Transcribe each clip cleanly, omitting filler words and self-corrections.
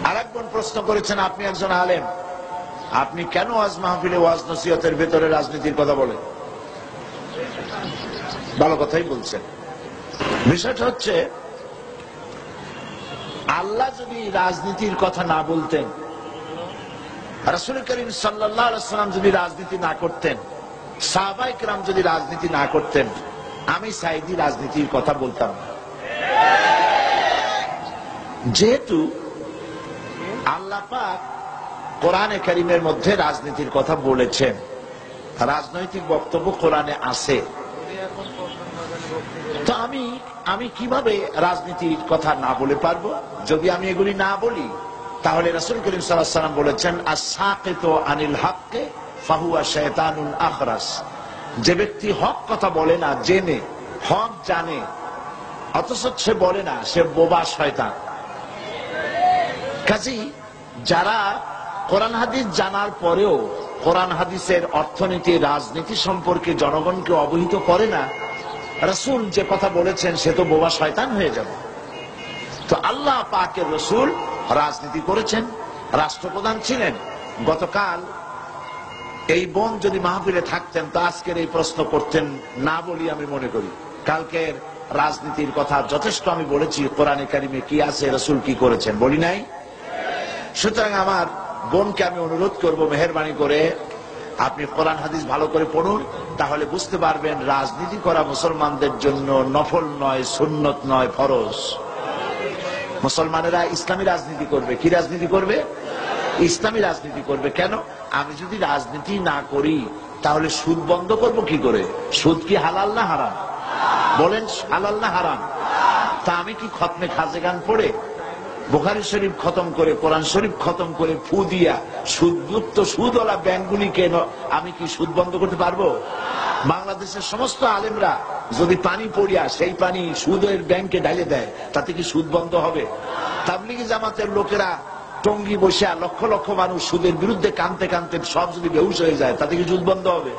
আরেক বোন প্রশ্ন করেছেন, আপনি একজন আলেম, আপনি কেন ওয়াজ মাহফিলে ওয়াজ নসিহতের ভেতরে রাজনীতির কথা বলেন? ভালো কথাই বলছেন। বিষয়টা হচ্ছে, আল্লাহ যদি রাজনীতির কথা না বলতেন, রাসূল করিম সাল্লাল্লাহু আলাইহি ওয়াসাল্লাম যদি রাজনীতি না করতেন, সাহাবায়ে কেরাম যদি রাজনীতি না করতেন, আমি সাঈদী রাজনীতির কথা বলতাম না। যেহেতু আল্লাহ পাক কোরআনে কারীমের মধ্যে রাজনীতির কথা বলেছেন, রাজনৈতিক বক্তব্য কোরআনে আছে, তো আমি কিভাবে রাজনীতির কথা না বলে পারবো? যদি আমি এগুলি না বলি, তাহলে রাসূল করিম সাল্লাল্লাহু আলাইহি ওয়াসাল্লাম বলেছেন, আস-সাকিতু আনিল হাক্কি ফাহুয়া শায়তানুন আখরাস। যে ব্যক্তি হক কথা বলে না, জেনে হক জানে অথচ সে বলে না, সে বোবা শয়তান। কাজেই যারা কোরআন হাদিস জানার পরেও কোরআন হাদিসের অর্থনীতি, রাজনীতি সম্পর্কে জনগণকে অবহিত করে না, রাসূল যে কথা বলেছেন সে তো বোবা শয়তান হয়ে যাবে। তো আল্লাহ পাকের রাসূল রাজনীতি করেছেন, রাষ্ট্রপ্রধান ছিলেন। গতকাল এই বোন যদি মাহফিলে থাকতেন তো আজকের এই প্রশ্ন করতেন না বলি আমি মনে করি। কালকের রাজনীতির কথা যথেষ্ট আমি বলেছি, কোরআনে কারিমে কি আছে, রাসূল কি করেছেন, বলি নাই? সুতরাং আমার বোনকে আমি অনুরোধ করব, মেহেরবানি করে আপনি কোরআন হাদিস ভালো করে পড়ুন, তাহলে বুঝতে পারবেন রাজনীতি করা মুসলমানদের জন্য নফল নয়, সুন্নত নয়, ফরজ। মুসলমানেরা ইসলামী রাজনীতি করবে। কি রাজনীতি করবে? ইসলামী রাজনীতি করবে। কেন? আমি যদি রাজনীতি না করি তাহলে সুদ বন্ধ করব কি করে? সুদ কি হালাল না হারাম? বলেন, হালাল না হারাম? তা আমি কি খতমে খাজেগান পড়ে, বুখারী শরীফ খতম করে, কোরআন শরীফ খতম করে, ফু দিয়া সুদযুক্ত সুদওয়ালা ব্যাংকগুলিকে আমি কি সুদ বন্ধ করতে পারবো? বাংলাদেশের সমস্ত আলেমরা যদি পানি পড়িয়া সেই পানি সুদের ব্যাংকে ঢালে দেয়, তাতে কি সুদ বন্ধ হবে? তাবলিগি জামাতের লোকেরা টঙ্গি বসে লক্ষ লক্ষ মানুষ সুদের বিরুদ্ধে কানতে কানতে সব যদি বেহুশ হয়ে যায়, তাতে কি সুদ বন্ধ হবে?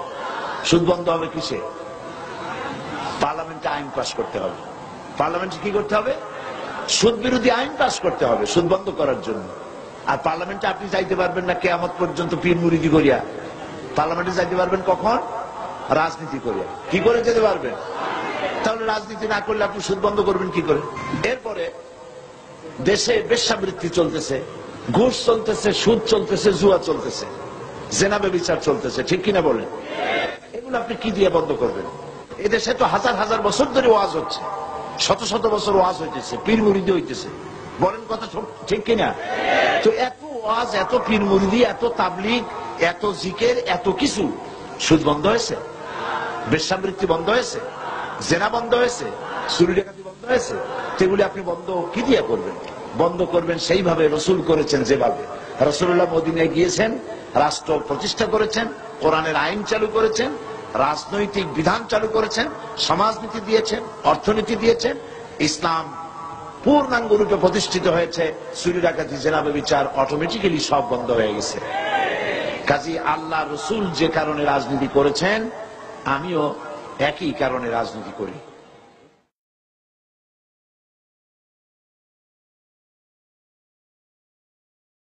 সুদ বন্ধ হবে কিসে? পার্লামেন্টে আইন পাস করতে হবে। পার্লামেন্টে কি করতে হবে? সুদ বিরোধী আইন পাস করতে হবে সুদ বন্ধ করার জন্য। আর পার্লামেন্টে আপনি যাইতে পারবেন না কিয়ামত পর্যন্ত পীর মুরিদি করিয়া। পার্লামেন্টে যাইতে পারবেন কখন? রাজনীতি করিয়া। কি করে যেতে পারবেন? তাহলে রাজনীতি না করলে আপনি সুদ বন্ধ করবেন কি করে? এরপরে দেশে বেশ্যাবৃত্তি চলতেছে, ঘুষ চলতেছে, সুদ চলতেছে, জুয়া চলতেছে, জেনা ব্যভিচার চলতেছে, ঠিক কিনা বলেন? এগুলো আপনি কি দিয়ে বন্ধ করবেন? এদেশে তো হাজার হাজার বছর ধরে ওয়াজ হচ্ছে, শত শত বছর ওয়াজ হইতেছে, পীর মুরিদি হইতেছে, বলেন কথা ঠিক কিনা? তো এত ওয়াজ, এত পীর মুরিদি, এত তাবলীগ, এত জিকির, এত কিছু, সুদ বন্ধ হয়েছে? বেশ্যাবৃত্তি বন্ধ হয়েছে? জেনা বন্ধ হয়েছে? চুরি ডাকাতি বন্ধ হয়েছে? সেগুলি আপনি বন্ধ কি দিয়ে করবেন? বন্ধ করবেন সেইভাবে রাসূল করেছেন, যেভাবে রাসূলুল্লাহ মদিনায় গিয়েছেন, রাষ্ট্র প্রতিষ্ঠা করেছেন, কোরআনের আইন চালু করেছেন, রাজনৈতিক বিধান চালু করেছেন, সমাজনীতি দিয়েছেন, অর্থনীতি দিয়েছেন, ইসলাম পূর্ণাঙ্গ রূপে প্রতিষ্ঠিত হয়েছে। চুরি ডাকাতি, জেনা ব্যভিচার অটোমেটিক্যালি সব বন্ধ হয়ে গেছে। কাজী আল্লাহ রাসূল যে কারণে রাজনীতি করেছেন, আমিও একই কারণে রাজনীতি করি।